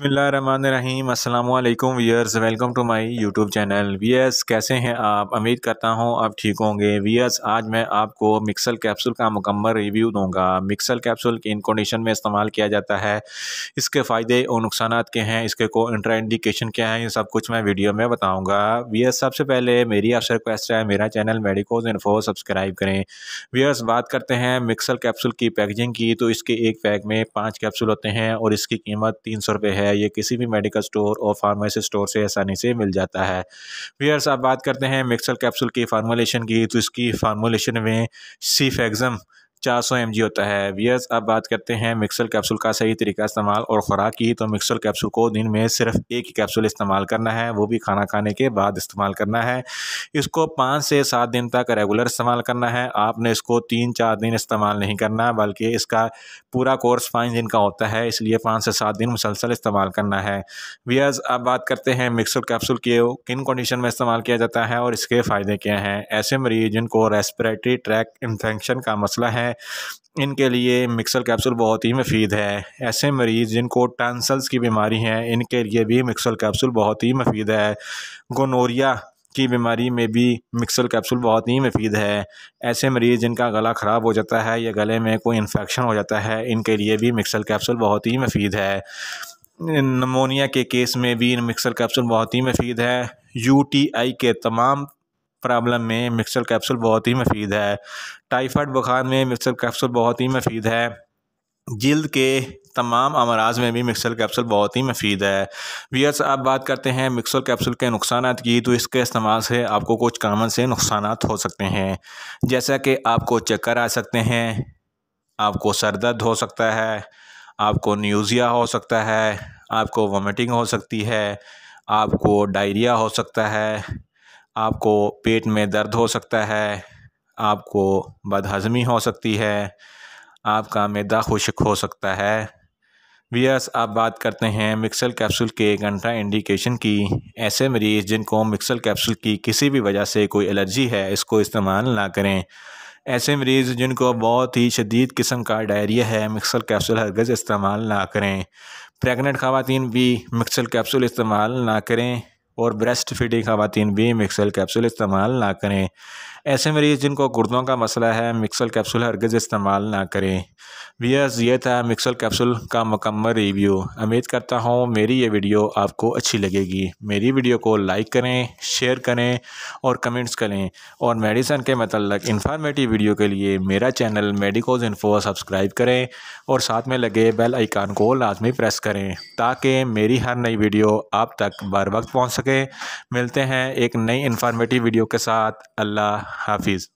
बिस्मिल्लाहिर्रहमानिर्रहीम अस्सलामुअलैकुम viewers, welcome to my YouTube channel. Viewers, कैसे हैं आप? उम्मीद करता हूं आप ठीक होंगे। व्यूअर्स, आज मैं आपको मिक्सल कैप्सूल का मुकम्मल रिव्यू दूंगा। मिक्सल कैप्सूल किन कंडीशन में इस्तेमाल किया जाता है, इसके फ़ायदे और नुकसानात क्या हैं, इसके इंट्राइंडिकेशन क्या है, ये सब कुछ मैं वीडियो में बताऊँगा। व्यूअर्स, सबसे पहले मेरी आपसे रिक्वेस्ट है, मेरा चैनल मेडिकोज इन्फो सब्सक्राइब करें। व्यूअर्स, बात करते हैं मिक्सल कैप्सूल की पैकेजिंग की, तो इसके एक पैक में 5 कैप्सूल होते हैं और इसकी कीमत 300 रुपये है। ये किसी भी मेडिकल स्टोर और फार्मेसी स्टोर से आसानी से मिल जाता है। व्यूअर्स, अब बात करते हैं मिक्सल कैप्सूल की फार्मूलेशन की, तो इसकी फार्मूलेशन में सीफेक्सम 400 mg होता है। व्यूअर्स, अब बात करते हैं मिक्सल कैप्सूल का सही तरीका इस्तेमाल और ख़ुराक की, तो मिक्सल कैप्सूल को दिन में सिर्फ एक ही कैप्सूल इस्तेमाल करना है, वो भी खाना खाने के बाद इस्तेमाल करना है। इसको 5 से 7 दिन तक रेगुलर इस्तेमाल करना है। आपने इसको 3-4 दिन इस्तेमाल नहीं करना, बल्कि इसका पूरा कोर्स 5 दिन का होता है, इसलिए 5 से 7 दिन मुसलसल इस्तेमाल करना है। व्यूअर्स, अब बात करते हैं मिक्सल कैप्सूल के किन कंडीशन में इस्तेमाल किया जाता है और इसके फ़ायदे क्या हैं। ऐसे मरीज जिनको रेस्पिरेटरी ट्रैक इन्फेक्शन का मसला है, इनके लिए मिक्सल कैप्सूल बहुत ही मुफीद है। ऐसे मरीज़ जिनको टॉन्सिल्स की बीमारी है, इनके लिए भी मिक्सल कैप्सूल बहुत ही मुफीद है। गोनोरिया की बीमारी में भी मिक्सल कैप्सूल बहुत ही मुफीद है। ऐसे मरीज़ जिनका गला ख़राब हो जाता है या गले में कोई इन्फेक्शन हो जाता है, इनके लिए भी मिक्सल कैप्सूल बहुत ही मुफीद है। नमोनिया के केस में भी मिक्सल कैप्सूल बहुत ही मुफीद है। यूटीआई के तमाम प्रॉब्लम में मिक्सल कैप्सूल बहुत ही मुफीद है। टाइफाइड बुखार में मिक्सल कैप्सूल बहुत ही मुफीद है। जिल्द के तमाम अमराज में भी मिक्सल कैप्सूल बहुत ही मुफीद है। व्यूअर्स, अब बात करते हैं मिक्सल कैप्सूल के नुकसानात की, तो इसके इस्तेमाल से आपको कुछ कॉमन से नुकसानात हो सकते हैं, जैसा कि आपको चक्कर आ सकते हैं, आपको सर दर्द हो सकता है, आपको न्यूज़िया हो सकता है, आपको वोमिटिंग हो सकती है, आपको डायरिया हो सकता है, आपको पेट में दर्द हो सकता है, आपको बदहज़मी हो सकती है, आपका मैदा खुश्क हो सकता है। व्यूअर्स, अब बात करते हैं मिक्सल कैप्सूल के कंट्रा इंडिकेशन की। ऐसे मरीज़ जिनको मिक्सल कैप्सूल की किसी भी वजह से कोई एलर्जी है, इसको इस्तेमाल ना करें। ऐसे मरीज़ जिनको बहुत ही शदीद किस्म का डायरिया है, मिक्सल कैप्सूल हरगिज़ इस्तेमाल ना करें। प्रेग्नेंट ख़वातीन भी मिक्सल कैप्सूल इस्तेमाल ना करें और ब्रेस्ट फीडिंग ख़वातीन भी मिक्सल कैप्सूल इस्तेमाल ना करें। ऐसे मरीज़ जिनको गुर्दों का मसला है, मिक्सल कैप्सूल हरगिज़ इस्तेमाल ना करें। व्यूअर्स, ये था मिक्सल कैप्सूल का मुकम्मल रिव्यू। उम्मीद करता हूँ मेरी ये वीडियो आपको अच्छी लगेगी। मेरी वीडियो को लाइक करें, शेयर करें और कमेंट्स करें, और मेडिसिन के मतलब इंफॉर्मेटिव वीडियो के लिए मेरा चैनल मेडिकोज इन्फो सब्सक्राइब करें और साथ में लगे बेल आइकन को लाजमी प्रेस करें, ताकि मेरी हर नई वीडियो आप तक बर वक्त पहुँच सके। मिलते हैं एक नई इंफॉर्मेटिव वीडियो के साथ। अल्लाह हाफिज़।